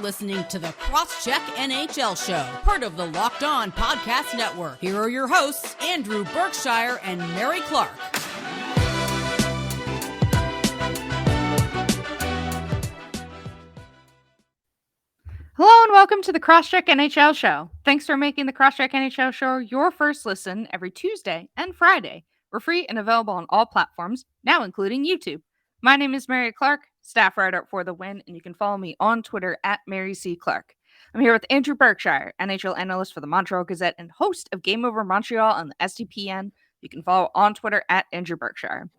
listening to the Cross-Check NHL Show, part of the Locked On Podcast Network. Here are your hosts, Andrew Berkshire and Mary Clarke. Hello and welcome to the Cross-Check NHL Show. Thanks for making the Cross-Check NHL Show your first listen every Tuesday and Friday. We're free and available on all platforms, now including YouTube. My name is Mary Clarke, staff writer for The Win, and you can follow me on Twitter at Mary C. Clarke. I'm here with Andrew Berkshire, NHL analyst for the Montreal Gazette and host of Game Over Montreal on the SDPN. You can follow on Twitter at Andrew Berkshire.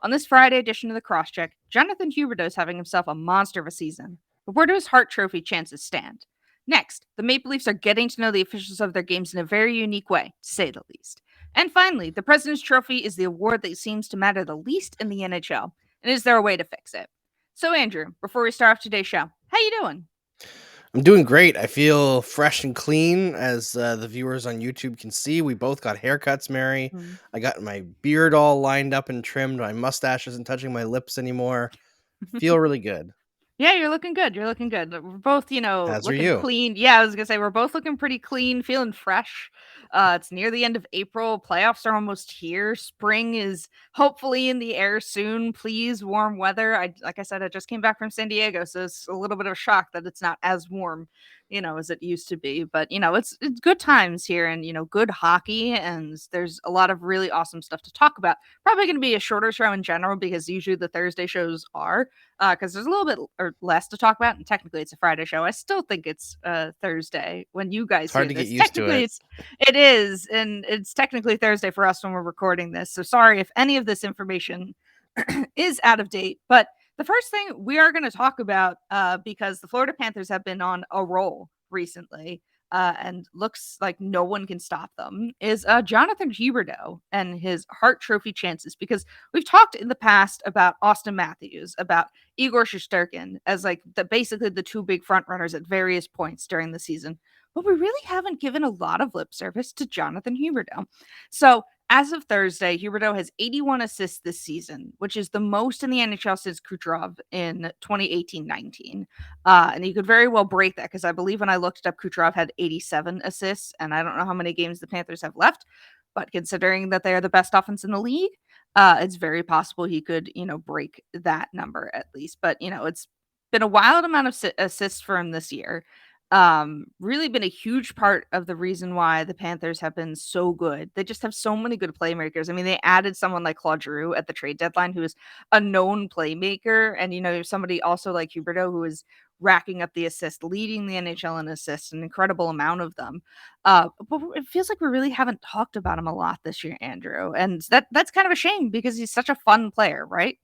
On this Friday edition of the Cross-Check, Jonathan Huberdeau is having himself a monster of a season. But where do his Hart Trophy chances stand? Next, the Maple Leafs are getting to know the officials of their games in a very unique way, to say the least. And finally, the President's Trophy is the award that seems to matter the least in the NHL. And is there a way to fix it? So, Andrew, before we start off today's show, how you doing? I'm doing great. I feel fresh and clean, as the viewers on YouTube can see. We both got haircuts, Mary. I got my beard all lined up and trimmed. My mustache isn't touching my lips anymore. Feel really good. Yeah, you're looking good. You're looking good. We're both, looking clean. Yeah, I was gonna say we're both looking pretty clean, feeling fresh. It's near the end of April. Playoffs are almost here. Spring is hopefully in the air soon. Please, warm weather. Like I said, I just came back from San Diego, so it's a little bit of a shock that it's not as warm, as it used to be. But it's good times here, and good hockey, and there's a lot of really awesome stuff to talk about. Probably going to be a shorter show in general because usually the Thursday shows are. Because there's a little bit or less to talk about, and technically it's a Friday show. I still think it's Thursday when you guys Hard hear to this. get used to it. It is, and it's technically Thursday for us when we're recording this. So sorry if any of this information is out of date. But the first thing we are going to talk about, because the Florida Panthers have been on a roll recently, and looks like no one can stop them, is Jonathan Huberdeau and his Hart Trophy chances. Because we've talked in the past about Auston Matthews, about Igor Shesterkin as basically the two big front runners at various points during the season. But we really haven't given a lot of lip service to Jonathan Huberdeau. So as of Thursday, Huberdeau has 81 assists this season, which is the most in the NHL since Kucherov in 2018-19. And you could very well break that because I believe when I looked it up, Kucherov had 87 assists, and I don't know how many games the Panthers have left. But considering that they are the best offense in the league, it's very possible he could, break that number at least. But, it's been a wild amount of assists for him this year. Really been a huge part of the reason why the Panthers have been so good. They just have so many good playmakers. I mean, they added someone like Gaudreau at the trade deadline who is a known playmaker, and somebody also like Huberdeau who is racking up the assists, leading the NHL in assists, an incredible amount of them. But it feels like we really haven't talked about him a lot this year, Andrew, and that's kind of a shame because he's such a fun player, right?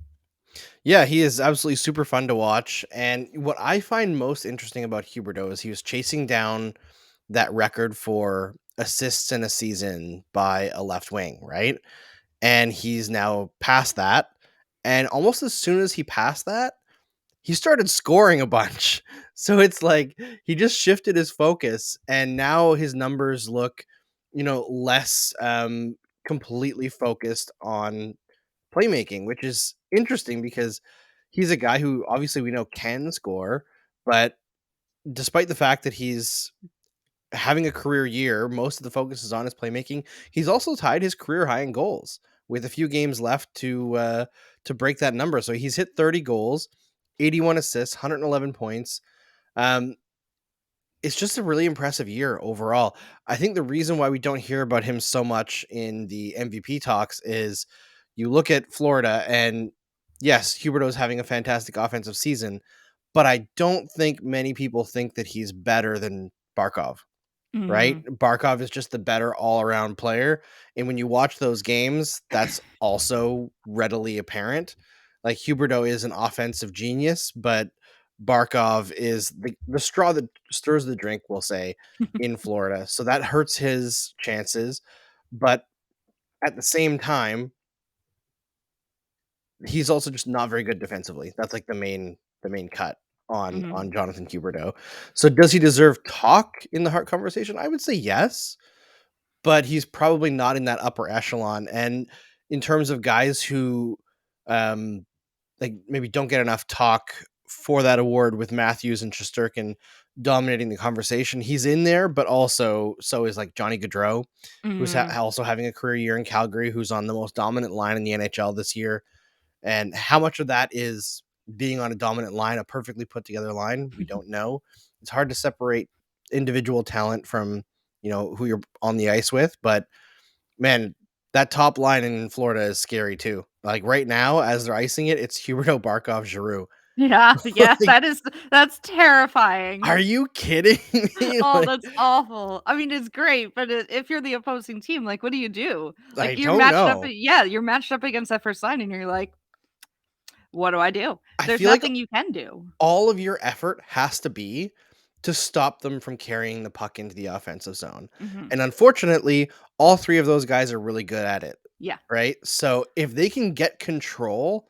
Yeah, he is absolutely super fun to watch. And what I find most interesting about Huberdeau is he was chasing down that record for assists in a season by a left wing, right? And he's now past that. And almost as soon as he passed that, he started scoring a bunch. So it's like he just shifted his focus, and now his numbers look, less completely focused on playmaking, which is interesting because he's a guy who obviously we know can score, but despite the fact that he's having a career year, most of the focus is on his playmaking. He's also tied his career high in goals with a few games left to break that number. So he's hit 30 goals, 81 assists, 111 points. It's just a really impressive year overall. I think the reason why we don't hear about him so much in the MVP talks is you look at Florida, and yes, Huberdeau is having a fantastic offensive season, but I don't think many people think that he's better than Barkov, right? Barkov is just the better all-around player, and when you watch those games, that's also readily apparent. Like, Huberdeau is an offensive genius, but Barkov is the straw that stirs the drink, we'll say, in Florida. So that hurts his chances, but at the same time, he's also just not very good defensively. That's like the main cut on Jonathan Huberdeau. So does he deserve talk in the Hart conversation? I would say yes, but he's probably not in that upper echelon. And in terms of guys who like maybe don't get enough talk for that award with Matthews and Shesterkin, dominating the conversation. He's in there, but also so is like Johnny Gaudreau, who's also having a career year in Calgary, who's on the most dominant line in the NHL this year. And how much of that is being on a dominant line, a perfectly put together line, we don't know. It's hard to separate individual talent from, who you're on the ice with. But man, that top line in Florida is scary too. Like right now, as they're icing it, it's Huberdeau, Barkov, Giroux. Yeah, Like, that's terrifying. are you kidding me? Oh, Like, that's awful. I mean, it's great, but if you're the opposing team, like, what do you do? I Like, you're don't matched up. know. Yeah, you're matched up against that first line, and you're like, what do I do? I There's feel like nothing you can do. all of your effort has to be to stop them from carrying the puck into the offensive zone. Mhm. And unfortunately, all three of those guys are really good at it. Yeah. Right. So if they can get control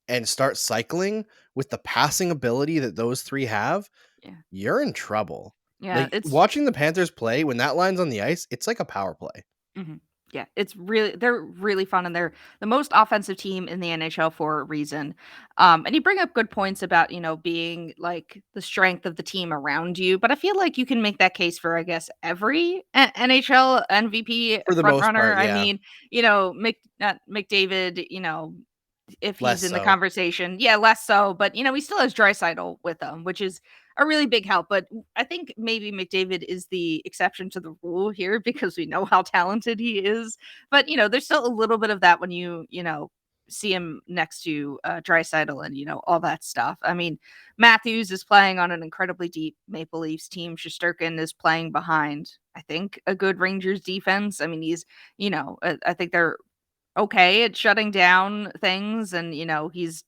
and start cycling with the passing ability that those three have, Yeah. you're in trouble. Yeah, Like it's watching the Panthers play when that line's on the ice, it's like a power play. Mhm. Yeah, they're really fun, and they're the most offensive team in the NHL for a reason. And you bring up good points about, being like the strength of the team around you, but I feel like you can make that case for, I guess, every NHL MVP For the front most runner. part, I yeah. mean, McDavid, if Less he's in the so. conversation, yeah, less so, but he still has Draisaitl with him, which is a really big help. But I think maybe McDavid is the exception to the rule here because we know how talented he is. But there's still a little bit of that when you see him next to Draisaitl and all that stuff. I mean, Matthews is playing on an incredibly deep Maple Leafs team. Shesterkin is playing behind, I think, a good Rangers defense. I mean, he's I think they're okay at shutting down things, and he's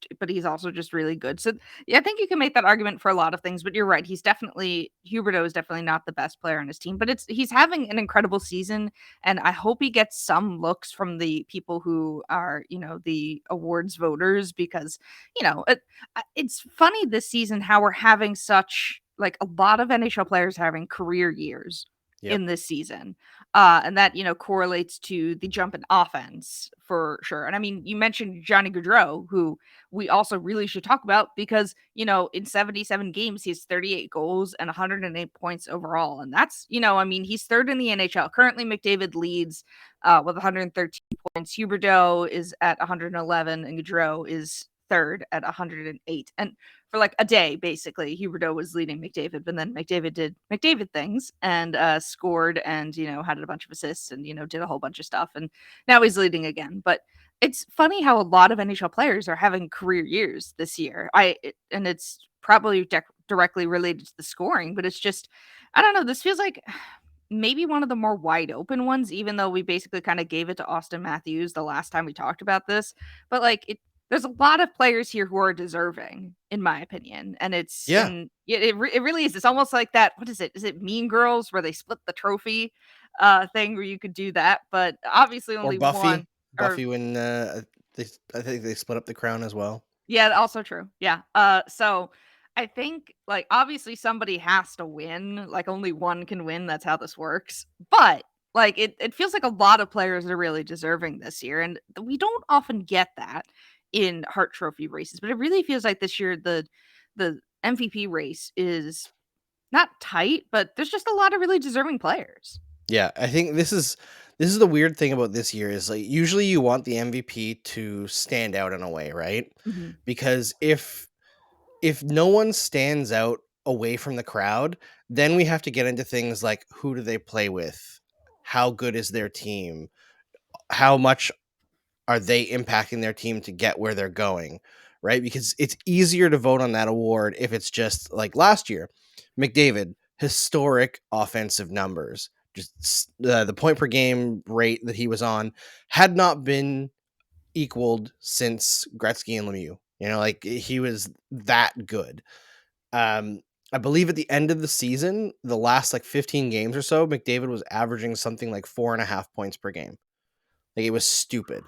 also just really good. So yeah, I think you can make that argument for a lot of things, but you're right, Huberdeau is definitely not the best player on his team, but he's having an incredible season, and I hope he gets some looks from the people who are the awards voters, because it's funny this season how we're having such, like, a lot of NHL players having career years Yep. in this season. And that, correlates to the jump in offense for sure. And I mean, you mentioned Johnny Gaudreau, who we also really should talk about because, in 77 games, he has 38 goals and 108 points overall. And that's, I mean, he's third in the NHL. Currently, McDavid leads with 113 points. Huberdeau is at 111 and Gaudreau is third at 108. And for like a day, basically, Huberdeau was leading McDavid, but then McDavid did McDavid things and scored and, had a bunch of assists and, did a whole bunch of stuff. And now he's leading again. But it's funny how a lot of NHL players are having career years this year. And it's probably directly related to the scoring, but it's just, I don't know, this feels like maybe one of the more wide open ones, even though we basically kind of gave it to Auston Matthews the last time we talked about this. But like, there's a lot of players here who are deserving, in my opinion, and it really is. It's almost like that. What is it? Is it Mean Girls where they split the trophy thing where you could do that, but obviously only Or Buffy. one. Buffy when I think they split up the crown as well. Yeah, also true. Yeah. So I think, like, obviously somebody has to win. Like, only one can win. That's how this works. But like, it feels like a lot of players are really deserving this year, and we don't often get that in Hart Trophy races. But it really feels like this year the MVP race is not tight, but there's just a lot of really deserving players. Yeah, I think this is the weird thing about this year is, like, usually you want the MVP to stand out in a way, right? Mhm. Because if no one stands out away from the crowd, then we have to get into things like who do they play with? How good is their team? How much are they impacting their team to get where they're going, right? Because it's easier to vote on that award if it's just like last year. McDavid, historic offensive numbers. Just the point per game rate that he was on had not been equaled since Gretzky and Lemieux. Like, he was that good. I believe at the end of the season, the last like 15 games or so, McDavid was averaging something like 4.5 points per game. Like, it was stupid.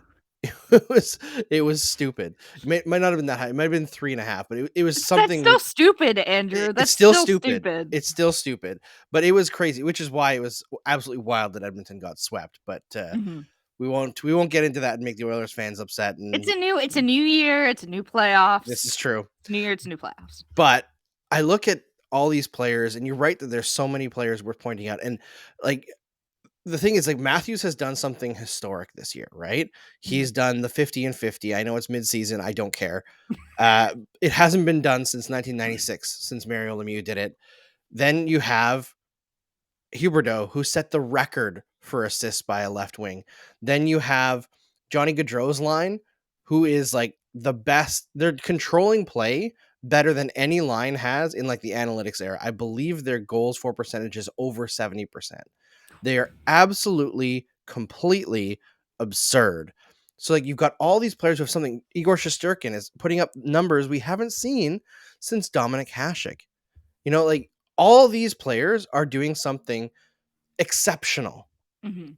It was stupid. Might not have been that high. It might have been 3.5, but it was something. That's still stupid, Andrew. It's That's still still stupid. stupid. It's still stupid, but it was crazy, which is why it was absolutely wild that Edmonton got swept. But Mhm. we won't get into that and make the Oilers fans upset. And It's a new year. It's a new playoffs. this is true. It's new year. It's new playoffs. But I look at all these players, and you're right that there's so many players worth pointing out. And like the thing is, like, Matthews has done something historic this year, right? He's done the 50 and 50. I know it's midseason. I don't care. It hasn't been done since 1996, since Mario Lemieux did it. Then you have Huberdeau, who set the record for assists by a left wing. Then you have Johnny Gaudreau's line, who is like the best. They're controlling play better than any line has in like the analytics era. I believe their goals for percentage is over 70%. They are absolutely, completely absurd. So like you've got all these players who have something. Igor Shesterkin is putting up numbers we haven't seen since Dominic Hasek. You know, like all these players are doing something exceptional. Mm-hmm.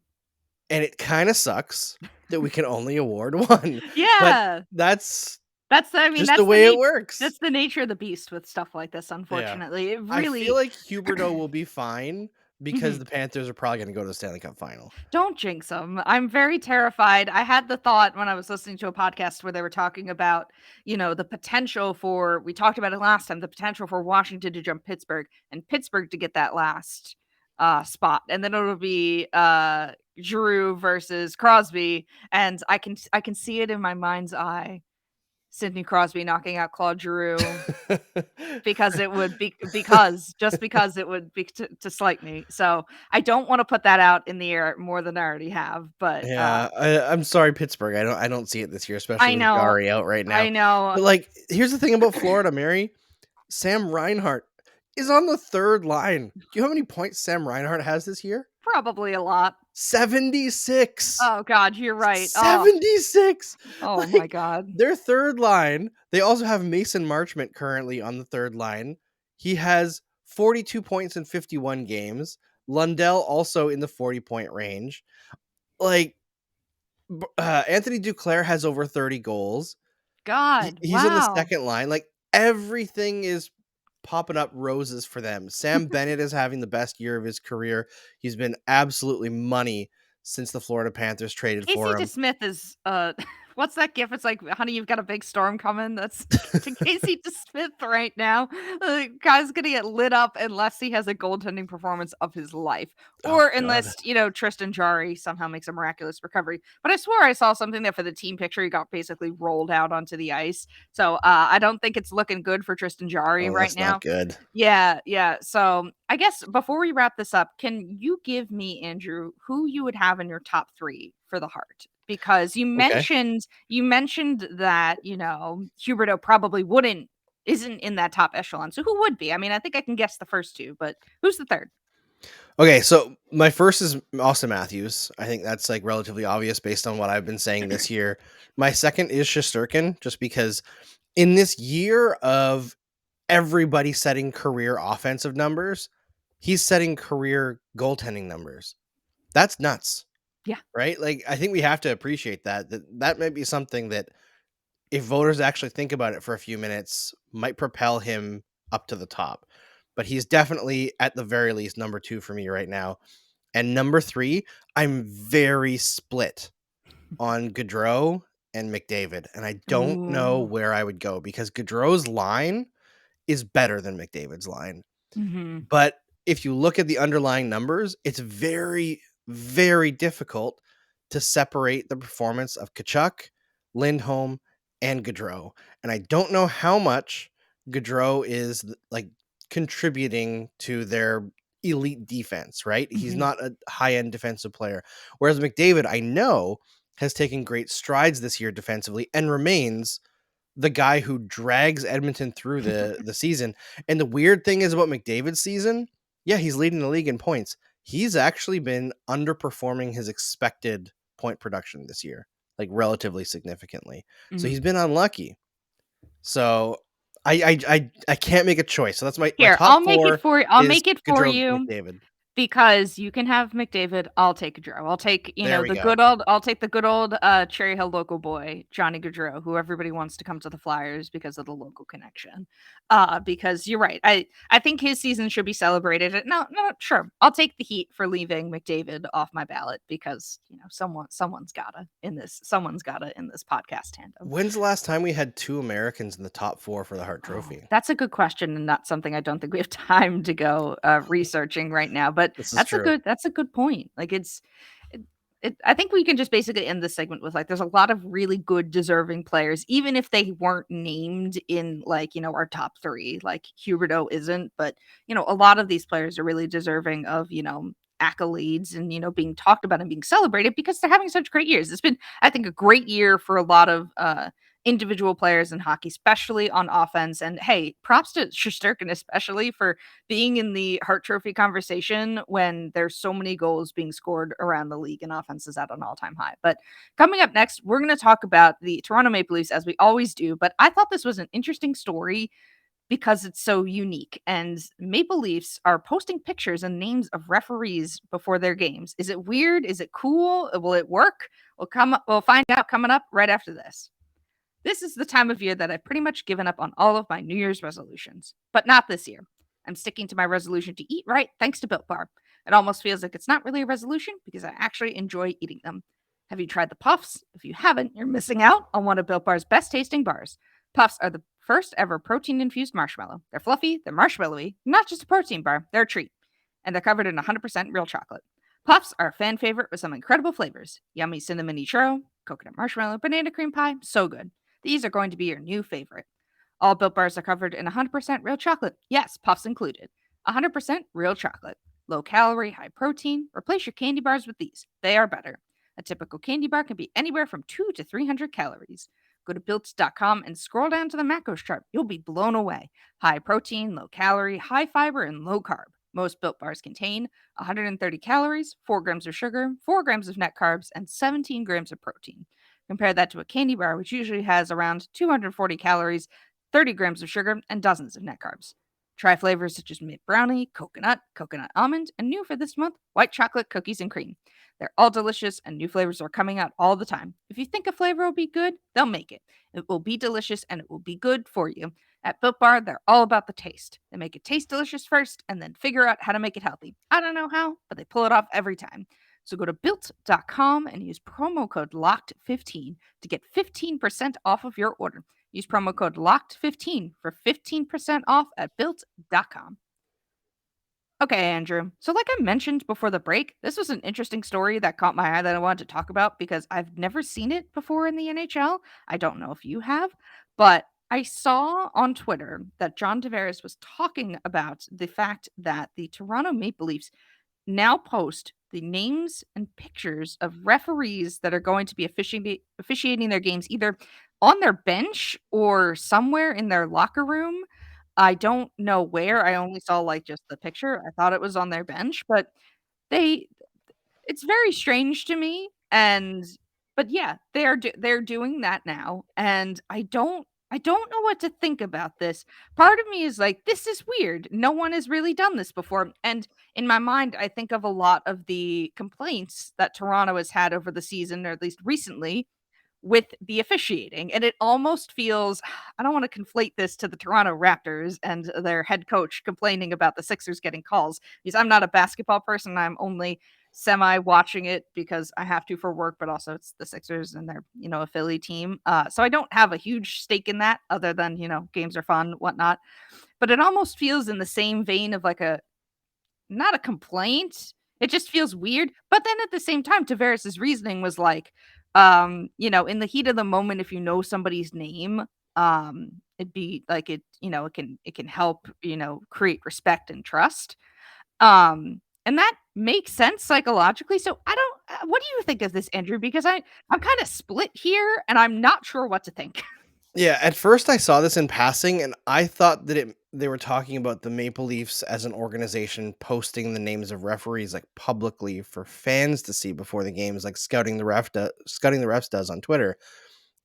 And it kind of sucks that we can only award one. Yeah. But that's just the way it works. That's the nature of the beast with stuff like this, unfortunately. It really... I feel like Huberdeau will be fine because the Panthers are probably going to go to the Stanley Cup final. Don't jinx them. I'm very terrified. I had the thought when I was listening to a podcast where they were talking about, the potential for, we talked about it last time, the potential for Washington to jump Pittsburgh and Pittsburgh to get that last spot. And then it'll be Giroux versus Crosby. And I can see it in my mind's eye. Sidney Crosby knocking out Claude Giroux because it would be to slight me. So I don't want to put that out in the air more than I already have. But I'm sorry, Pittsburgh. I don't see it this year, especially with Gary out right now. I know. But like, here's the thing about Florida, Mary. Sam Reinhart is on the third line. Do you know how many points Sam Reinhart has this year? Probably a lot. 76. Oh God, you're right. 76. Oh my God. Their third line. They also have Mason Marchment currently on the third line. He has 42 points in 51 games. Lundell also in the 40-point range. Like Anthony Duclair has over 30 goals. God, he's on the second line. Like everything is popping up roses for them. Sam Bennett is having the best year of his career. He's been absolutely money since the Florida Panthers traded for him. Casey DeSmith is what's that gif? It's like, honey, you've got a big storm coming. That's to Casey DeSmith right now. The guy's gonna get lit up unless he has a goaltending performance of his life, or unless Tristan Jarry somehow makes a miraculous recovery. But I swear I saw something that for the team picture he got basically rolled out onto the ice. So I don't think it's looking good for Tristan Jarry right now. Not good. Yeah. So I guess before we wrap this up, can you give me, Andrew, who you would have in your top 3 for the Hart? Because you mentioned that, Huberdeau probably isn't in that top echelon. So who would be? I mean, I think I can guess the first 2, but who's the third? Okay, so my first is Auston Matthews. I think that's like relatively obvious based on what I've been saying this year. My second is Shesterkin, just because in this year of everybody setting career offensive numbers, he's setting career goaltending numbers. That's nuts. Yeah. Right? Like, I think we have to appreciate that might be something that if voters actually think about it for a few minutes might propel him up to the top. But he's definitely at the very least number 2 for me right now. And number 3, I'm very split on Gaudreau and McDavid. And I don't know where I would go because Gaudreau's line is better than McDavid's line. Mm-hmm. But if you look at the underlying numbers, it's very, very difficult to separate the performance of Tkachuk, Lindholm, and Gaudreau. And I don't know how much Gaudreau is like contributing to their elite defense, right? Mm-hmm. He's not a high-end defensive player. Whereas McDavid, I know, has taken great strides this year defensively and remains the guy who drags Edmonton through the season. And the weird thing is about McDavid's season, yeah, he's leading the league in points. He's actually been underperforming his expected point production this year, like relatively significantly. Mm-hmm. So he's been unlucky. So I can't make a choice. So that's my top 4. I'll make it for you. McDavid. Because you can have McDavid, I'll take Gaudreau. I'll take, There we the go. good old Cherry Hill local boy, Johnny Gaudreau, who everybody wants to come to the Flyers because of the local connection. Because you're right. I think his season should be celebrated. No, sure. I'll take the heat for leaving McDavid off my ballot because, someone's gotta in this podcast tandem. When's the last time we had 2 Americans in the top 4 for the Hart Trophy? That's a good question, and that's something I don't think we have time to go researching right now. But This is that's true. a good point. Like I think we can just basically end this segment with there's a lot of really good deserving players, even if they weren't named in our top 3, like Huberdeau isn't, but a lot of these players are really deserving of accolades and being talked about and being celebrated because they're having such great years. It's been, I think, a great year for a lot of individual players in hockey, especially on offense. And hey, props to Shesterkin, especially for being in the Hart Trophy conversation when there's so many goals being scored around the league and offense is at an all-time high. But coming up next, we're going to talk about the Toronto Maple Leafs as we always do. But I thought this was an interesting story because it's so unique. And Maple Leafs are posting pictures and names of referees before their games. Is it weird? Is it cool? Will it work? We'll find out coming up right after this. This is the time of year that I've pretty much given up on all of my New Year's resolutions, but not this year. I'm sticking to my resolution to eat right thanks to Built Bar. It almost feels like it's not really a resolution because I actually enjoy eating them. Have you tried the Puffs? If you haven't, you're missing out on one of Built Bar's best tasting bars. Puffs are the first ever protein infused marshmallow. They're fluffy, they're marshmallowy, not just a protein bar, they're a treat. And they're covered in 100% real chocolate. Puffs are a fan favorite with some incredible flavors. Yummy cinnamon churro, coconut marshmallow, banana cream pie, so good. These are going to be your new favorite. All Built Bars are covered in 100% real chocolate. Yes, Puffs included. 100% real chocolate. Low calorie, high protein. Replace your candy bars with these. They are better. A typical candy bar can be anywhere from 2 to 300 calories. Go to built.com and scroll down to the macros chart. You'll be blown away. High protein, low calorie, high fiber, and low carb. Most Built Bars contain 130 calories, 4 grams of sugar, 4 grams of net carbs, and 17 grams of protein. Compare that to a candy bar, which usually has around 240 calories, 30 grams of sugar, and dozens of net carbs. Try flavors such as mint brownie, coconut almond, and new for this month, white chocolate cookies and cream. They're all delicious, and new flavors are coming out all the time. If you think a flavor will be good, they'll make it. It will be delicious, and it will be good for you. At Built Bar, they're all about the taste. They make it taste delicious first, and then figure out how to make it healthy. I don't know how, but they pull it off every time. So go to built.com and use promo code LOCKED15 to get 15% off of your order. Use promo code LOCKED15 for 15% off at built.com. Okay, Andrew. So like I mentioned before the break, this was an interesting story that caught my eye that I wanted to talk about because I've never seen it before in the NHL. I don't know if you have, but I saw on Twitter that John Tavares was talking about the fact that the Toronto Maple Leafs now post the names and pictures of referees that are going to be officiating their games either on their bench or somewhere in their locker room. I don't know where. I only saw just the picture. I thought it was on their bench, but they it's very strange to me. And but yeah, they're doing that now, and I don't know what to think about this. Part of me is like, this is weird. No one has really done this before. And in my mind, I think of a lot of the complaints that Toronto has had over the season, or at least recently, with the officiating. And it almost feels, I don't want to conflate this to the Toronto Raptors and their head coach complaining about the Sixers getting calls, because I'm not a basketball person. I'm only semi watching it because I have to for work, but also it's the Sixers and they're, a Philly team. So I don't have a huge stake in that other than, games are fun, whatnot. But it almost feels in the same vein of not a complaint. It just feels weird. But then at the same time, Tavares' reasoning was in the heat of the moment, if you know somebody's name, it'd be it can help, create respect and trust. And that makes sense psychologically. So I don't what do you think of this, Andrew? Because I'm kind of split here and I'm not sure what to think. Yeah, at first I saw this in passing and I thought that they were talking about the Maple Leafs as an organization posting the names of referees publicly for fans to see before the games, like scouting the refs does on Twitter.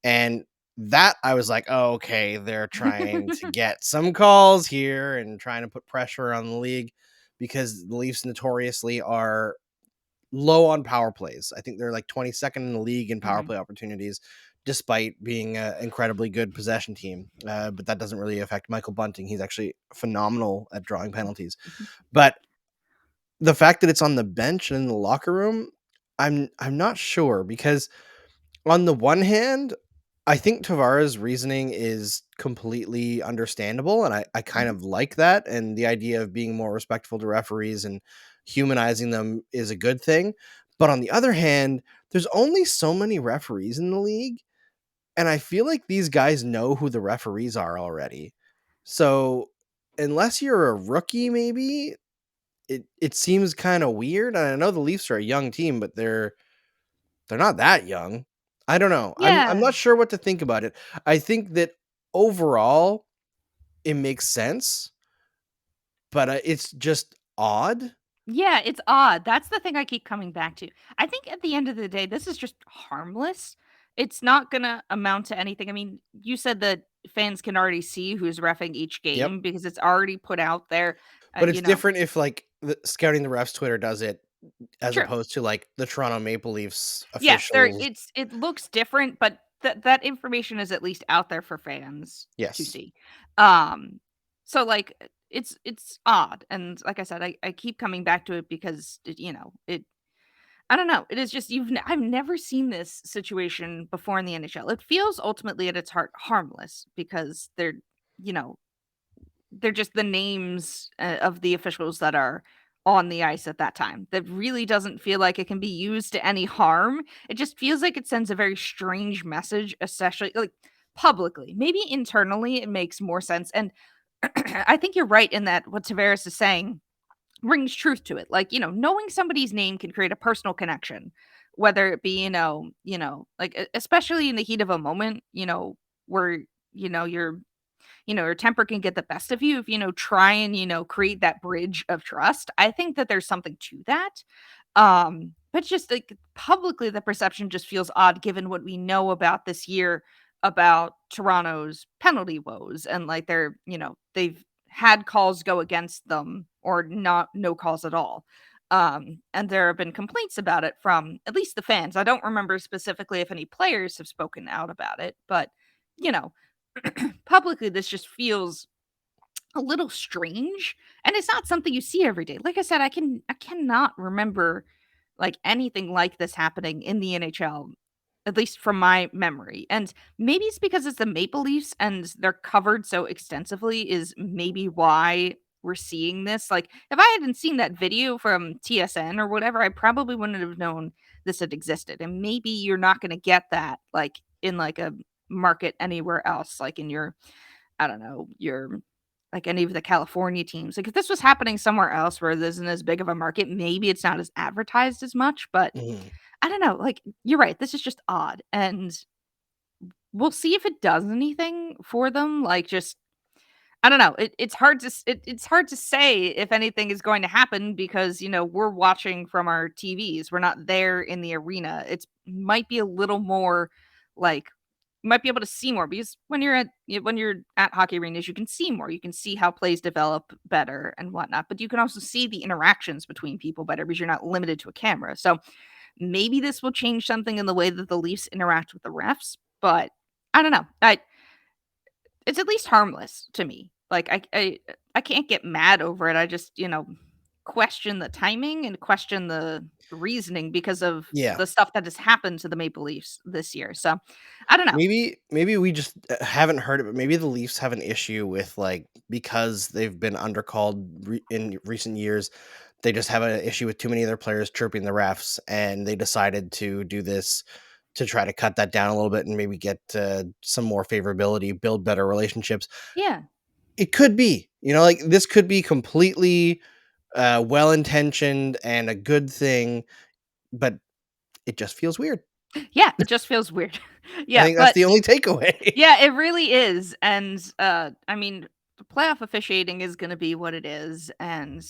And that I was like, oh, okay, they're trying to get some calls here and trying to put pressure on the league because the Leafs notoriously are low on power plays. I think they're like 22nd in the league in power play opportunities, despite being an incredibly good possession team. But that doesn't really affect Michael Bunting. He's actually phenomenal at drawing penalties. But the fact that it's on the bench and in the locker room, I'm not sure, because on the one hand, I think Tavares' reasoning is completely understandable, and I kind of like that, and the idea of being more respectful to referees and humanizing them is a good thing. But on the other hand, there's only so many referees in the league, and I feel like these guys know who the referees are already. So unless you're a rookie, maybe it seems kind of weird. And I know the Leafs are a young team, but they're not that young. I don't know. I'm Yeah. not sure what to think about it. I think that overall it makes sense, but it's just odd. Yeah, it's odd. That's the thing I keep coming back to. I think at the end of the day, this is just harmless. It's not gonna amount to anything. I mean, you said that fans can already see who's reffing each Yep. game because it's already put out there. But it's You know, different if like the scouting the refs Twitter does it as true. opposed to like the Toronto Maple Leafs Yes, there. officials. It looks different, but that information is at least out there for fans to Yes. see. Um, so like it's odd, and like I said, I keep coming back to it because it. I don't know. It is just I've never seen this situation before in the NHL. It feels ultimately at its heart harmless because you know, they're just the names of the officials that are on the ice at that time. That really doesn't feel like it can be used to any harm. It just feels like it sends a very strange message, especially like publicly. Maybe internally it makes more sense. And I think you're right in that what Tavares is saying rings truth to it. Like, knowing somebody's name can create a personal connection, whether it be, like especially in the heat of a moment, where, your your temper can get the best of you if try and create that bridge of trust. I think that there's something to that. But just like publicly the perception just feels odd given what we know about this year about Toronto's penalty woes, and like they've had calls go against them or not no calls at all. And there have been complaints about it from at least the fans. I don't remember specifically if any players have spoken out about it, but you know, publicly this just feels a little strange, and it's not something you see every day. Like I said, I cannot remember like anything like this happening in the NHL, at least from my memory. And maybe it's because it's the Maple Leafs and they're covered so extensively is maybe why we're seeing this. Like if I hadn't seen that video from TSN or whatever, I probably wouldn't have known this had existed. And maybe you're not going to get that like in like a market anywhere else, like in your I don't know, your like any of the California teams. Like if this was happening somewhere else where there isn't as big of a market, maybe it's not as advertised as much, but Mhm. I don't know. Like you're right, this is just odd. And we'll see if it does anything for them. Like just I don't know. It's hard to it's hard to say if anything is going to happen because we're watching from our TVs. We're not there in the arena. It's might be a little more like you might be able to see more because when you're at hockey arenas, you can see more. You can see how plays develop better and whatnot. But you can also see the interactions between people better because you're not limited to a camera. So maybe this will change something in the way that the Leafs interact with the refs. But I don't know. It's at least harmless to me. Like I can't get mad over it. I just, question the timing and question the reasoning because of Yeah. the stuff that has happened to the Maple Leafs this year. So, I don't know. Maybe we just haven't heard it, but maybe the Leafs have an issue with like because they've been undercalled in recent years. They just have an issue with too many of their players chirping the refs, and they decided to do this to try to cut that down a little bit and maybe get some more favorability, build better relationships. Yeah. It could be, like this could be completely well intentioned and a good thing, but it just feels weird. Yeah, it just feels weird. I Yeah, think that's but the only takeaway. yeah, it really is. And I mean, the playoff officiating is going to be what it is, and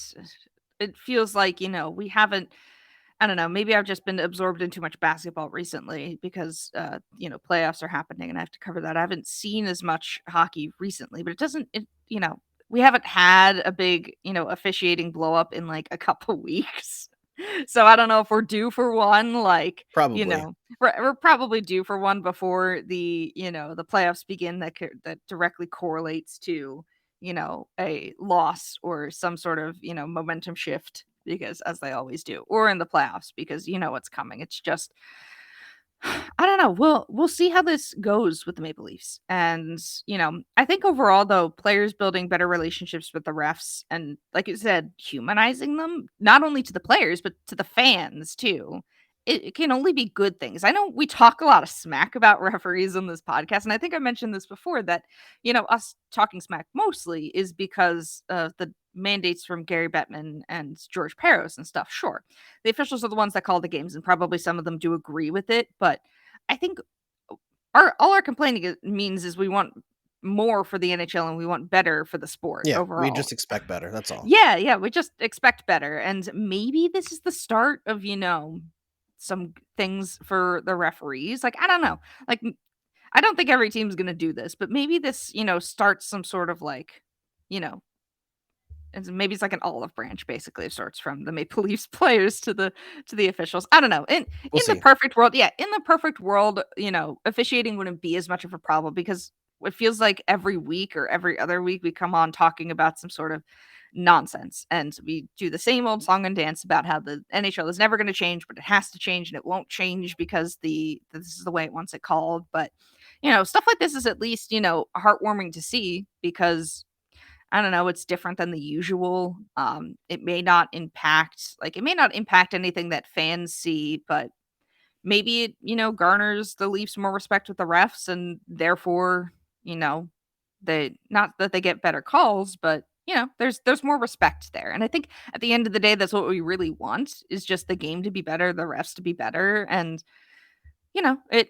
it feels like, we haven't I don't know, maybe I've just been absorbed in too much basketball recently because playoffs are happening and I have to cover that. I haven't seen as much hockey recently, but it doesn't we haven't had a big, officiating blow up in like a couple weeks. So I don't know if we're due for one. Like, Probably. we're probably due for one before the playoffs begin. That directly correlates to a loss or some sort of momentum shift, because as they always do, or in the playoffs, because what's coming. It's just I don't know. We'll see how this goes with the Maple Leafs. And, I think overall though, players building better relationships with the refs and, like you said, humanizing them, not only to the players, but to the fans too. It can only be good things. I know we talk a lot of smack about referees on this podcast, and I think I mentioned this before that, us talking smack mostly is because of the mandates from Gary Bettman and George Peros and stuff. Sure, the officials are the ones that call the games, and probably some of them do agree with it. But I think our complaining means is we want more for the NHL and we want better for the sport Yeah, we overall. just expect better. That's all. Yeah, we just expect better, and maybe this is the start of some things for the referees. Like I don't know, like I don't think every team's gonna do this, but maybe this starts some sort of like you know and maybe it's like an olive branch basically of sorts from the Maple Leafs players to the officials. I don't know. We'll In the see. perfect world, yeah, in the perfect world, officiating wouldn't be as much of a problem because it feels like every week or every other week we come on talking about some sort of nonsense and we do the same old song and dance about how the NHL is never going to change, but it has to change and it won't change because this is the way it wants it called. But stuff like this is at least, heartwarming to see because I don't know, it's different than the usual. It may not impact anything that fans see, but maybe it, garners the Leafs more respect with the refs and therefore, they not that they get better calls, but there's more respect there. And I think at the end of the day, that's what we really want is just the game to be better, the refs to be better. And it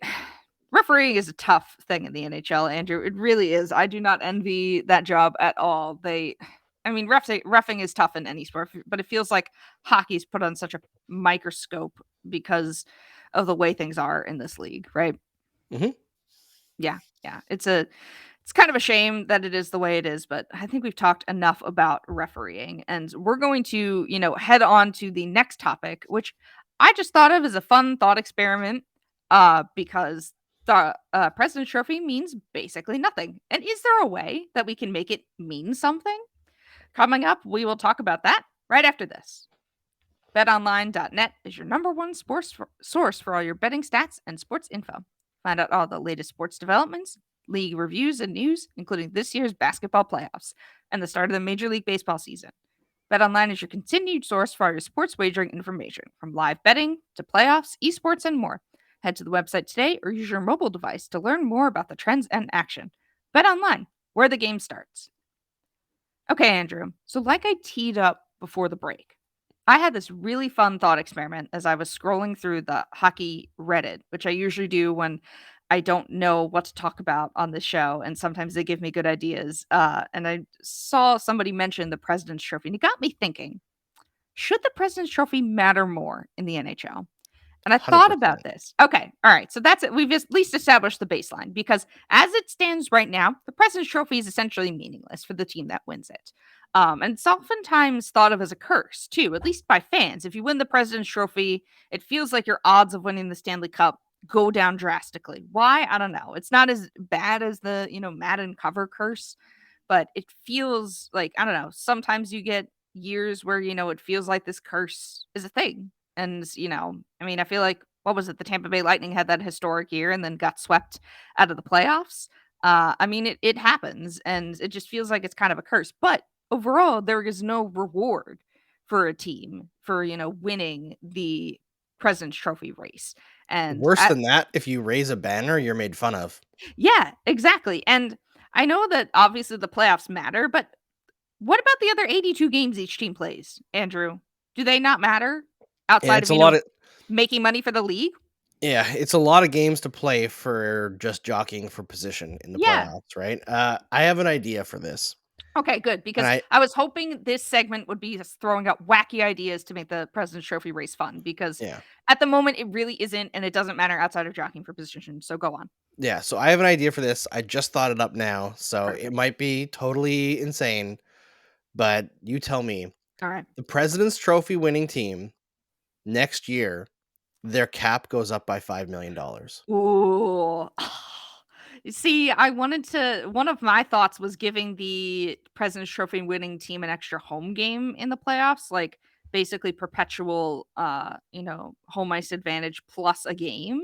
refereeing is a tough thing in the NHL, Andrew. It really is. I do not envy that job at all. Roughing is tough in any sport, but it feels like hockey's put on such a microscope because of the way things are in this league, right? Mhm. Yeah. It's kind of a shame that it is the way it is, but I think we've talked enough about refereeing, and we're going to, head on to the next topic, which I just thought of as a fun thought experiment, because the President's Trophy means basically nothing. And is there a way that we can make it mean something? Coming up, we will talk about that right after this. BetOnline.net is your number one source for all your betting stats and sports info. Find out all the latest sports developments, league reviews, and news, including this year's basketball playoffs and the start of the Major League Baseball season. BetOnline is your continued source for all your sports wagering information, from live betting to playoffs, esports, and more. Head to the website today or use your mobile device to learn more about the trends and action. BetOnline, where the game starts. Okay, Andrew. So, like I teed up before the break, I had this really fun thought experiment as I was scrolling through the hockey Reddit, which I usually do when I don't know what to talk about on the show. And sometimes they give me good ideas. And I saw somebody mention the President's Trophy, and it got me thinking, should the President's Trophy matter more in the NHL? And I thought 100%. about this. Okay. All right. So that's it. We've at least established the baseline because as it stands right now, the President's Trophy is essentially meaningless for the team that wins it. And it's oftentimes thought of as a curse, too, at least by fans. If you win the President's Trophy, it feels like your odds of winning the Stanley Cup go down drastically. Why? I don't know. It's not as bad as the, Madden cover curse, but it feels like, I don't know, sometimes you get years where, it feels like this curse is a thing. And, I feel like, what was it? The Tampa Bay Lightning had that historic year and then got swept out of the playoffs. It happens and it just feels like it's kind of a curse. But overall, there is no reward for a team for, winning the President's Trophy race. And Worse than that, if you raise a banner, you're made fun of. yeah, exactly. And I know that obviously the playoffs matter, but what about the other 82 games each team plays, Andrew? Do they not matter Yeah, outside it's of, a lot of making money for the league? yeah, it's a lot of games to play for just jockeying for position in the Yeah. playoffs, right? I have an idea for this, Okay, good. and Because I was hoping this segment would be just throwing out wacky ideas to make the President's Trophy race fun because yeah, at the moment it really isn't, and it doesn't matter outside of jockeying for position. So go on. yeah. So I have an idea for this. I just thought it up now, so it Perfect. might be totally insane, but you tell me, All right. the President's Trophy winning team next year, their cap goes up by $5 million. Ooh. See, one of my thoughts was giving the President's Trophy winning team an extra home game in the playoffs, like basically perpetual, home ice advantage plus a game.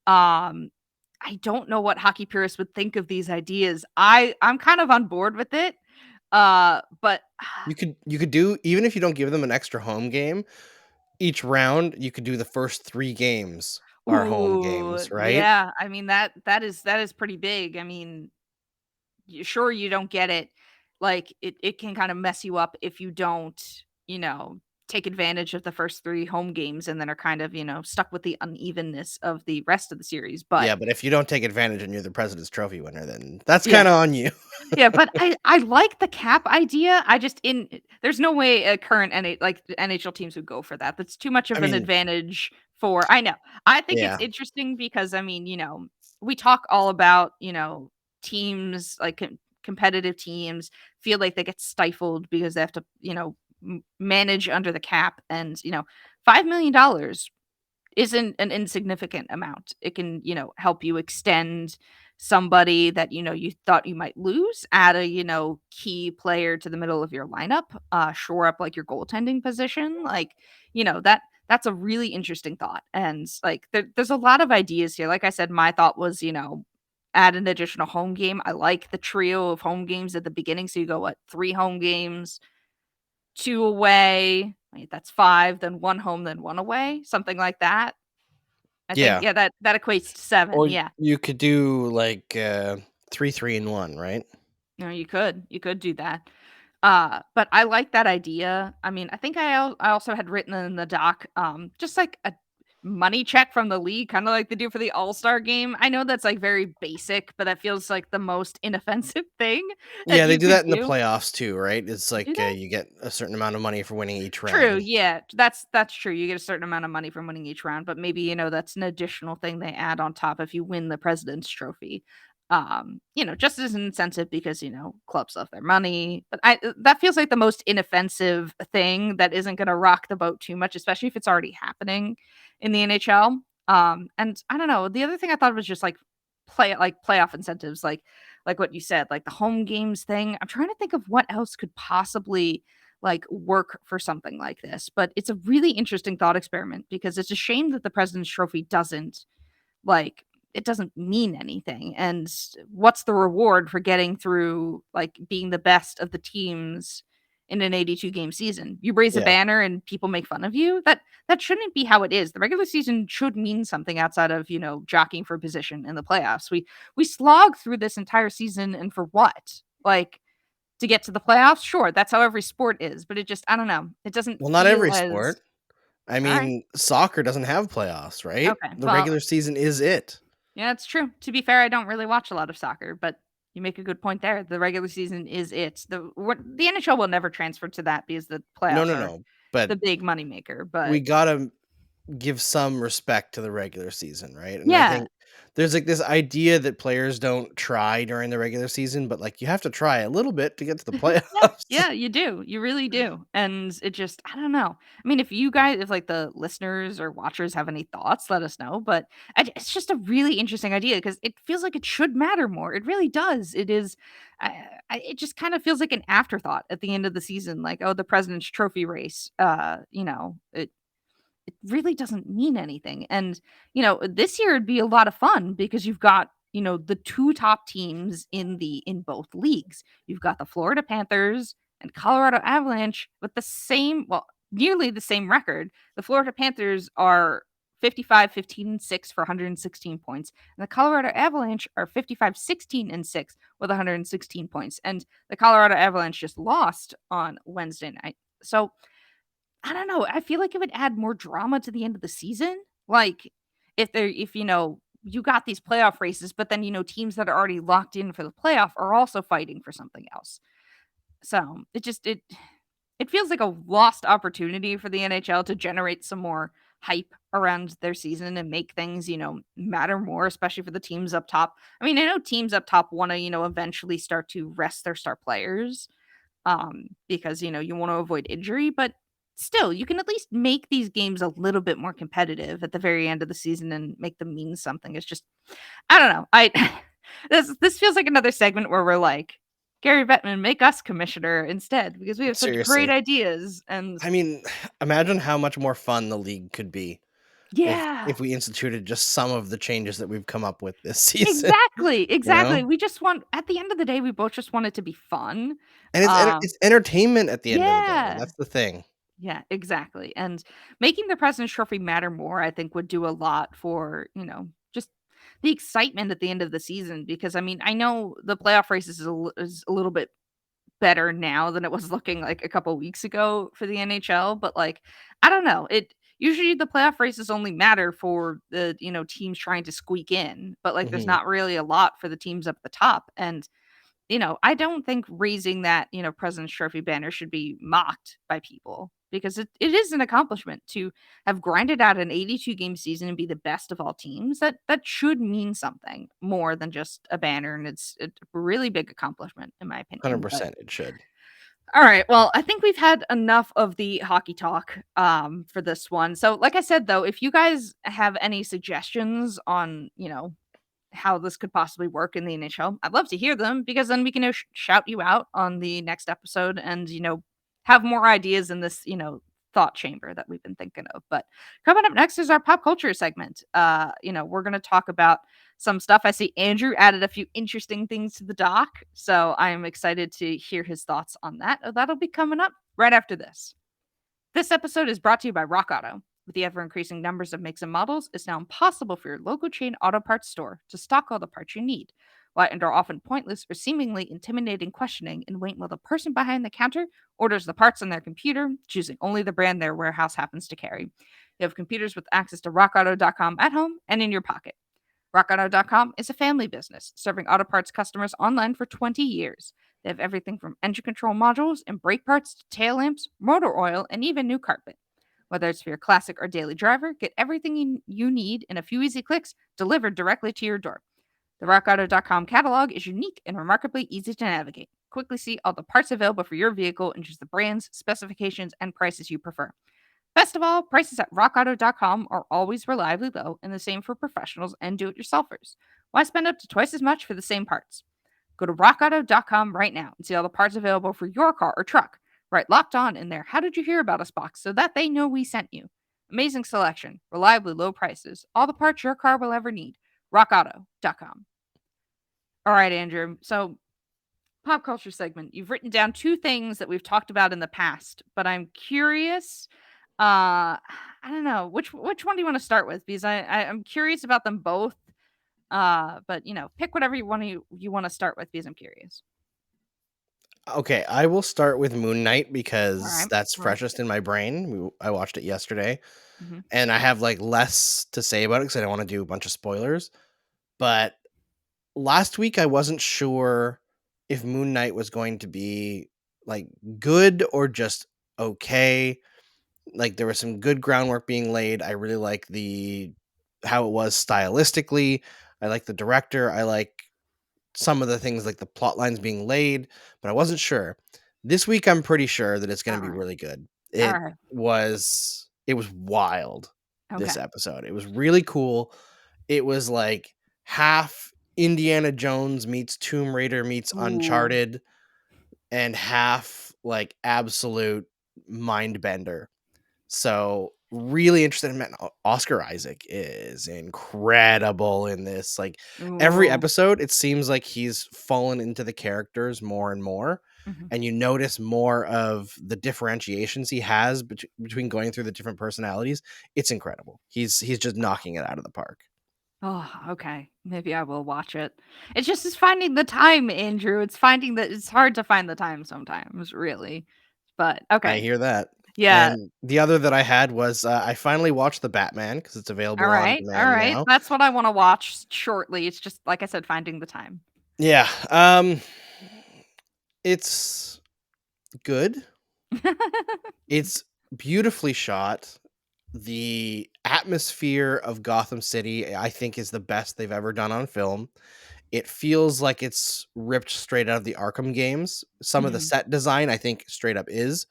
Um, I don't know what hockey purists would think of these ideas. I'm kind of on board with it. But You could do, even if you don't give them an extra home game, each round you could do the first 3 games are home ooh, games, right? yeah. I mean that is pretty big. I mean, sure you don't get it. Like it can kind of mess you up if you don't, you know, take advantage of the first 3 home games and then are kind of, stuck with the unevenness of the rest of the series. But Yeah, but if you don't take advantage and you're the President's Trophy winner, then that's yeah. kinda on you. Yeah, but I like the cap idea. I just in there's no way a current NHL teams would go for that. That's too much I of an mean, advantage for I know. I think it's yeah. interesting because I mean, we talk all about, teams like competitive teams feel like they get stifled because they have to, manage under the cap and, $5 million isn't an insignificant amount. It can, help you extend somebody that, you thought you might lose, add a, key player to the middle of your lineup, shore up like your goaltending position. Like, that's a really interesting thought. And like there's a lot of ideas here. Like I said, my thought was, add an additional home game. I like the trio of home games at the beginning. So you go what, 3 home games, 2 away. Wait, that's 5, then 1 home, then 1 away, something like that. I think, Yeah. yeah, that equates to 7, Or yeah. you could do, like, 3, 3, and 1, right? No, you could do that. But I like that idea. I mean, I think I also had written in the doc, just like a money check from the league, kinda like they do for the All-Star game. I know that's, like, very basic, but that feels like the most inoffensive thing that Yeah, they you do could that in the do. playoffs too, right? It's Do like, they? you get a certain amount of money for winning each True, round. yeah, that's true. You get a certain amount of money from winning each round, but maybe, that's an additional thing they add on top if you win the President's Trophy. Just as an incentive because, clubs love their money. But that feels like the most inoffensive thing that isn't gonna rock the boat too much, especially if it's already happening in the NHL. And I don't know, the other thing I thought was just like playoff incentives, like what you said, like the home games thing. I'm trying to think of what else could possibly like work for something like this. But it's a really interesting thought experiment because it's a shame that the President's Trophy doesn't like it doesn't mean anything. And what's the reward for getting through like being the best of the teams in an 82 game season? You raise a Yeah. banner and people make fun of you. That shouldn't be how it is. The regular season should mean something outside of, jockeying for position in the playoffs. We slog through this entire season and for what? Like to get to the playoffs? Sure, that's how every sport is, but it just I don't know. It doesn't Well, not feel every as sport. I all right. mean, soccer doesn't have playoffs, right? Okay. The Well, regular season is it. yeah, it's true. To be fair, I don't really watch a lot of soccer, but you make a good point there. The regular season is it. The NHL will never transfer to that because the No, playoffs no, are no, but the big moneymaker. we But gotta give some respect to the regular season, right? And I yeah, think there's, like, this idea that players don't try during the regular season, but, like, you have to try a little bit to get to the yeah, playoffs. yeah, you do. You really do. And it just, I don't know. I mean, if like the listeners or watchers have any thoughts, let us know. But it's just a really interesting idea because it feels like it should matter more. It really does. It is, it just kind of feels like an afterthought at the end of the season. Like, oh, the President's Trophy race, it really doesn't mean anything. And, this year it'd be a lot of fun because you've got, the 2 top teams in both leagues. You've got the Florida Panthers and Colorado Avalanche with nearly the same record. The Florida Panthers are 55, 15, and 6 for 116 points. And the Colorado Avalanche are 55, 16, and 6 with 116 points. And the Colorado Avalanche just lost on Wednesday night. So I don't know. I feel like it would add more drama to the end of the season. Like if you got these playoff races, but then teams that are already locked in for the playoff are also fighting for something else. So it feels like a lost opportunity for the NHL to generate some more hype around their season and make things, matter more, especially for the teams up top. I mean, I know teams up top want to, eventually start to rest their star players, because you want to avoid injury, but still, you can at least make these games a little bit more competitive at the very end of the season and make them mean something. It's just, I don't know. This feels like another segment where we're like, Gary Bettman, make us commissioner instead because we have such great Seriously. ideas. And I mean, imagine how much more fun the league could be yeah, if we instituted just some of the changes that we've come up with this season, exactly. We just want, at the end of the day, we both just want it to be fun. And Um, it's entertainment at the end of the day. yeah. That's the thing. Yeah, exactly. And making the President's Trophy matter more, I think, would do a lot for, just the excitement at the end of the season. Because, I mean, I know the playoff race is a little bit better now than it was looking like a couple weeks ago for the NHL. But, like, I don't know. Usually the playoff races only matter for the, teams trying to squeak in. But, like, there's Mhm. not really a lot for the teams up the top. And I don't think raising that, President's Trophy banner should be mocked by people because it is an accomplishment to have grinded out an 82 game season and be the best of all teams. That should mean something more than just a banner. And it's a really big accomplishment, in my opinion. But 100% it should. all right. Well, I think we've had enough of the hockey talk for this one. So, like I said, though, if you guys have any suggestions on, how this could possibly work in the NHL, I'd love to hear them because then we can shout you out on the next episode and, have more ideas in this, thought chamber that we've been thinking of. But coming up next is our pop culture segment. We're going to talk about some stuff. I see Andrew added a few interesting things to the doc, so I am excited to hear his thoughts on that. That'll be coming up right after this. This episode is brought to you by Rock Auto. With the ever increasing numbers of makes and models, it's now impossible for your local chain auto parts store to stock all the parts you need. Why endure often pointless or seemingly intimidating questioning and wait while the person behind the counter orders the parts on their computer, choosing only the brand their warehouse happens to carry. You have computers with access to rockauto.com at home and in your pocket. RockAuto.com is a family business serving auto parts customers online for 20 years. They have everything from engine control modules and brake parts to tail lamps, motor oil, and even new carpet. Whether it's for your classic or daily driver, get everything you need in a few easy clicks delivered directly to your door. The RockAuto.com catalog is unique and remarkably easy to navigate. Quickly see all the parts available for your vehicle and choose the brands, specifications, and prices you prefer. Best of all, prices at rockauto.com are always reliably low and the same for professionals and do-it-yourselfers. Why spend up to twice as much for the same parts? Go to rockauto.com right now and see all the parts available for your car or truck. Right, locked on in there. How did you hear about us box so that they know we sent you? Amazing selection, reliably low prices, all the parts your car will ever need. rockauto.com. All right, Andrew. So, pop culture segment. You've written down two things that we've talked about in the past, but I'm curious. I don't know which one do you want to start with because I'm curious about them both. But pick whatever you want to start with because I'm curious. Okay, I will start with Moon Knight All because right. that's All right. freshest in my brain. I watched it yesterday, Mhm. and I have like less to say about it because I don't want to do a bunch of spoilers. But last week I wasn't sure if Moon Knight was going to be like good or just okay. Like there was some good groundwork being laid. I really like the how it was stylistically. I like the director. I like some of the things like the plot lines being laid, but I wasn't sure. This week I'm pretty sure that it's going All to be right. really good. All It right. was wild Okay. this episode. It was really cool. It was like half Indiana Jones meets Tomb Raider meets Ooh. Uncharted and half like absolute mind bender. So really interested in Oscar Isaac is incredible in this. Like every Ooh. episode, it seems like he's fallen into the characters more and more. Mhm. And you notice more of the differentiations he has between going through the different personalities. It's incredible. He's just knocking it out of the park. Oh, okay. Maybe I will watch it. It's finding the time, Andrew. It's finding that it's hard to find the time sometimes, really. But I okay. hear that. Yeah. And the other that I had was I finally watched The Batman because it's All available on right. All demand right. now. That's what I want to watch shortly. It's just like I said, finding the time. Yeah. It's good. It's beautifully shot. The atmosphere of Gotham City, I think, is the best they've ever done on film. It feels like it's ripped straight out of the Arkham games. Some of the set design, I think, straight up is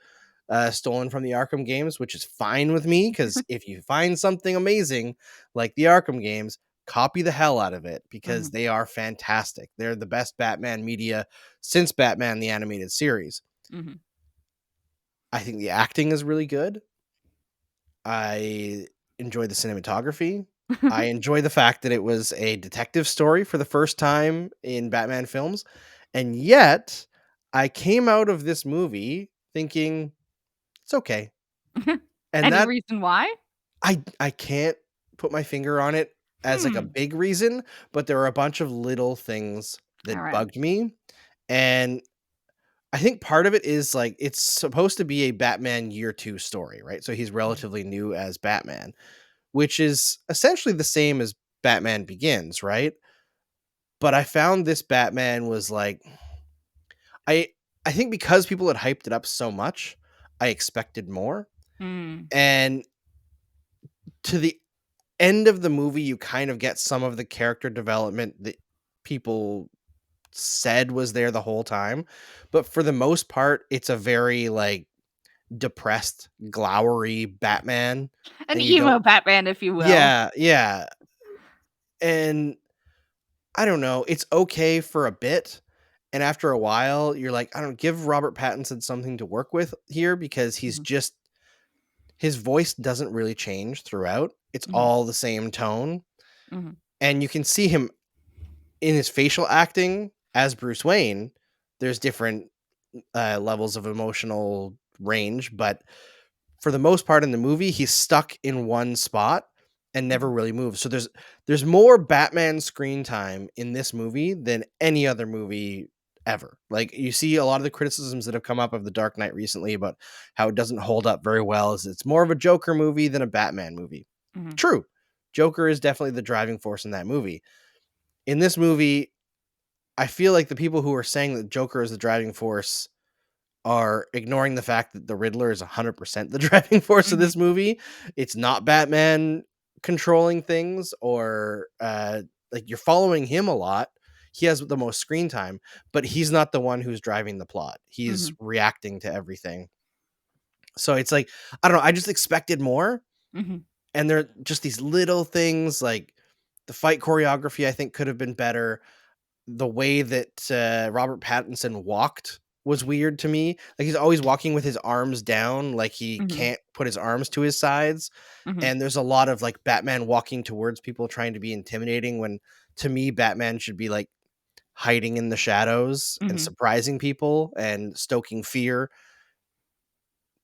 stolen from the Arkham games, which is fine with me, because if you find something amazing like the Arkham games, copy the hell out of it, because they are fantastic. They're the best Batman media since Batman the Animated Series. I think the acting is really good. I enjoy the cinematography. I enjoy the fact that it was a detective story for the first time in Batman films. And yet, I came out of this movie thinking it's okay. And Any that reason why? I can't put my finger on it as like a big reason, but there are a bunch of little things All that right. bugged me. And I think part of it is like it's supposed to be a Batman year 2 story, right? So he's relatively new as Batman, which is essentially the same as Batman Begins, right? But I found this Batman was like I I think because people had hyped it up so much, I expected more. And to the end of the movie, you kind of get some of the character development that people said was there the whole time. But for the most part, it's a very like depressed, glowery Batman. An And you emo don't Batman, if you will. Yeah, yeah. And I don't know, it's okay for a bit. And after a while, you're like, I don't give Robert Pattinson something to work with here, because he's just his voice doesn't really change throughout. It's all the same tone. And you can see him in his facial acting as Bruce Wayne. There's different levels of emotional range, but for the most part in the movie, he's stuck in one spot and never really moves. So there's more Batman screen time in this movie than any other movie ever. Like, you see a lot of the criticisms that have come up of The Dark Knight recently about how it doesn't hold up very well, is it's more of a Joker movie than a Batman movie. True. Joker is definitely the driving force in that movie. In this movie, I feel like the people who are saying that Joker is the driving force are ignoring the fact that the Riddler is 100% the driving force of this movie. It's not Batman controlling things, or like, you're following him a lot. He has the most screen time, but he's not the one who's driving the plot. He's reacting to everything. So it's like, I don't know, I just expected more. And there are just these little things, like the fight choreography I think could have been better. The way that Robert Pattinson walked was weird to me. Like, he's always walking with his arms down, like he can't put his arms to his sides. And there's a lot of like Batman walking towards people trying to be intimidating, when to me Batman should be like hiding in the shadows and surprising people and stoking fear.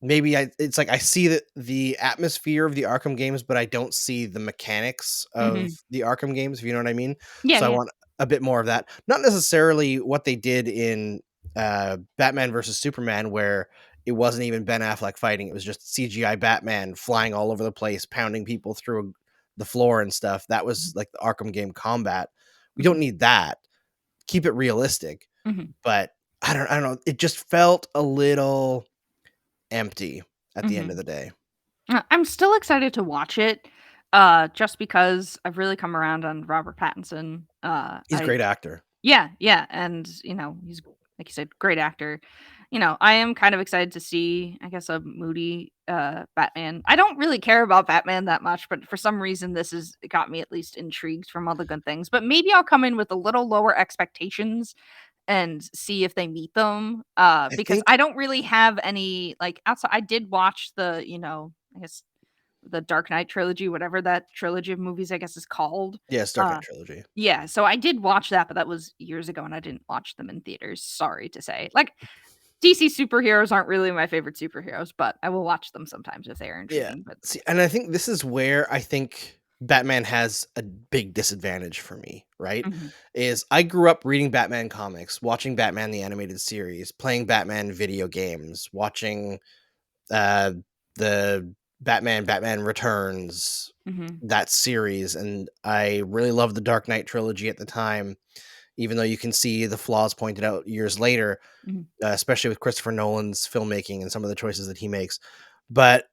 Maybe it's like I see the atmosphere of the Arkham games, but I don't see the mechanics of the Arkham games, if you know what I mean. Yeah, So I yeah. want a bit more of that. Not necessarily what they did in Batman versus Superman, where it wasn't even Ben Affleck fighting. It was just CGI Batman flying all over the place, pounding people through the floor and stuff. That was like the Arkham game combat. We don't need that. Keep it realistic. But I don't know. It just felt a little empty at the end of the day. I'm still excited to watch it, just because I've really come around on Robert Pattinson. He's a great actor. Yeah, yeah, and he's, like you said, great actor. I am kind of excited to see, I guess, a moody Batman. I don't really care about Batman that much, but for some reason this has got me at least intrigued from all the good things. But maybe I'll come in with a little lower expectations and see if they meet them. I Because think I don't really have any, like, outside. I did watch the, I guess, the Dark Knight trilogy, whatever that trilogy of movies I guess is called. yeah, it's Dark Knight trilogy. Yeah, so I did watch that, but that was years ago, and I didn't watch them in theaters. Sorry to say. Like, DC superheroes aren't really my favorite superheroes, but I will watch them sometimes if they are Yeah. intriguing. But See, and I think this is where I think Batman has a big disadvantage for me, right? Mhm, Is I grew up reading Batman comics, watching Batman the animated series, playing Batman video games, watching uh the Batman Returns, mhm, that series, and I really loved the Dark Knight trilogy at the time, even though you can see the flaws pointed out years later, mhm, especially with Christopher Nolan's filmmaking and some of the choices that he makes. But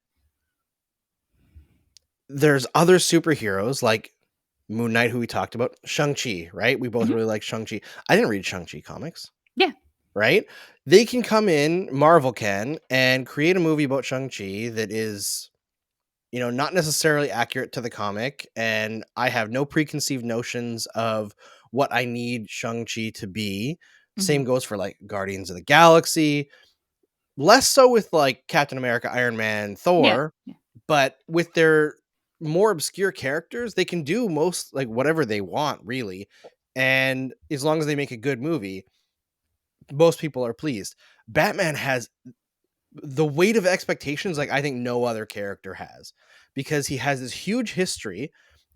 there's other superheroes like Moon Knight, who we talked about, Shang-Chi, right? We both Mhm. really like Shang-Chi. I didn't read Shang-Chi comics. Yeah. Right? They can come in, Marvel can, and create a movie about Shang-Chi that is, not necessarily accurate to the comic. And I have no preconceived notions of what I need Shang-Chi to be. Same Mhm. goes for like Guardians of the Galaxy. Less so with like Captain America, Iron Man, Yeah. Thor, Yeah. but with their more obscure characters, they can do most like whatever they want, really. And as long as they make a good movie, most people are pleased. Batman has the weight of expectations like I think no other character has, because he has this huge history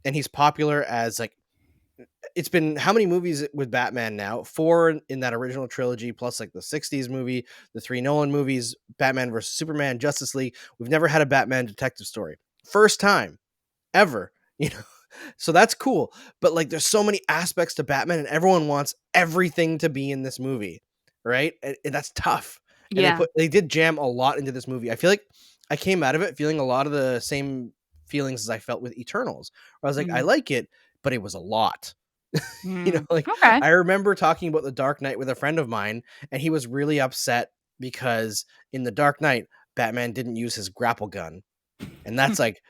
and he's popular as like, it's been how many movies with Batman now? 4 in that original trilogy, plus like the 60s movie, the 3 Nolan movies, Batman versus Superman, Justice League. We've never had a Batman detective story. First time ever, you know. So that's cool. But like there's so many aspects to Batman and everyone wants everything to be in this movie, right? And that's tough. And Yeah. they did jam a lot into this movie. I feel like I came out of it feeling a lot of the same feelings as I felt with Eternals. Where I was like, I Mm. like it, but it was a lot. Mm. Like Okay. I remember talking about The Dark Knight with a friend of mine, and he was really upset because in The Dark Knight, Batman didn't use his grapple gun. And that's like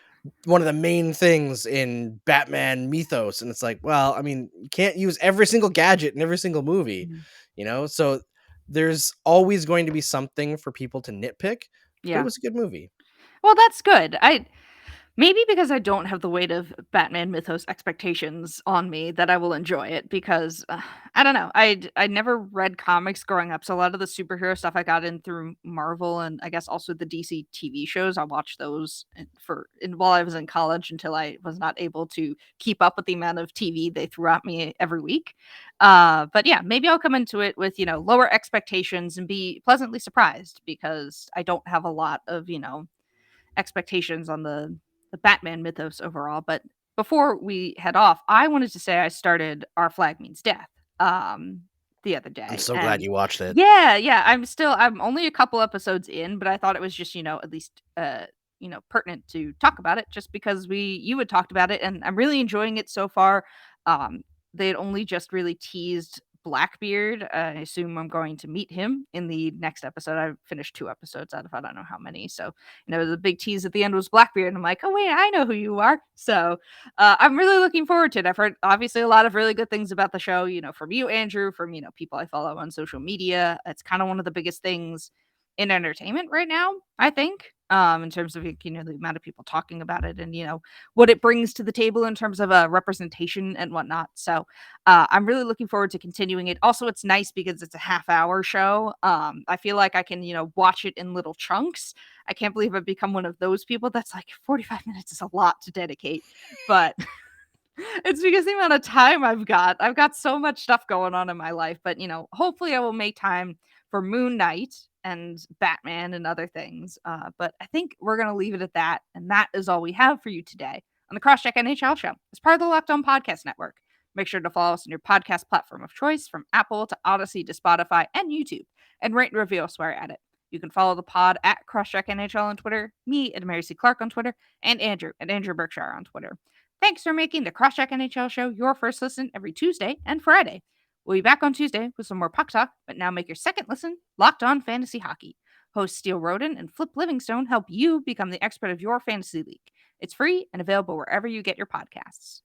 one of the main things in Batman mythos. And it's like, well, I mean, you can't use every single gadget in every single movie, Mhm. So there's always going to be something for people to nitpick, but it Yeah. was a good movie. Well, that's good. Maybe because I don't have the weight of Batman mythos expectations on me that I will enjoy it because I don't know. I never read comics growing up, so a lot of the superhero stuff I got in through Marvel and I guess also the DC TV shows. I watched those while I was in college until I was not able to keep up with the amount of TV they threw at me every week. But yeah, maybe I'll come into it with lower expectations and be pleasantly surprised because I don't have a lot of expectations on the Batman mythos overall. But before we head off, I wanted to say I started Our Flag Means Death the other I'm day. so glad And you watched it. yeah, I'm only a couple episodes in, but I thought it was just, at least pertinent to talk about it just because you had talked about it and I'm really enjoying it so far. Um they had only just really teased Blackbeard. I assume I'm going to meet him in the next episode. I finished 2 episodes out of I don't know how many. So the big tease at the end was Blackbeard, and I'm like, "Oh, wait, I know who you are." So, I'm really looking forward to it. I've heard, obviously, a lot of really good things about the show, from you, Andrew, from, people I follow on social media. It's kinda one of the biggest things in entertainment right now, I think, in terms of, like, the amount of people talking about it and, what it brings to the table in terms of, representation and whatnot. So, I'm really looking forward to continuing it. Also, it's nice because it's a half-hour show. I feel like I can, watch it in little chunks. I can't believe I've become one of those people that's like 45 minutes is a lot to dedicate, but it's because the amount of time I've got. I've got so much stuff going on in my life, but hopefully I will make time for Moon Knight and Batman and other things. But I think we're gonna leave it at that, and that is all we have for you today on the Cross-Check NHL Show. As part of the Locked On Podcast Network. Make sure to follow us on your podcast platform of choice, from Apple to Odyssey to Spotify and YouTube, and rate and review us while you're at it. You can follow the pod at Cross-Check NHL on Twitter, me at Mary C. Clarke on Twitter, and Andrew at Andrew Berkshire on Twitter. Thanks for making the Cross-Check NHL Show your first listen every Tuesday and Friday. We'll be back on Tuesday with some more puck talk, but now make your second listen Locked On Fantasy Hockey. Hosts Steele Roden and Flip Livingstone help you become the expert of your fantasy league. It's free and available wherever you get your podcasts.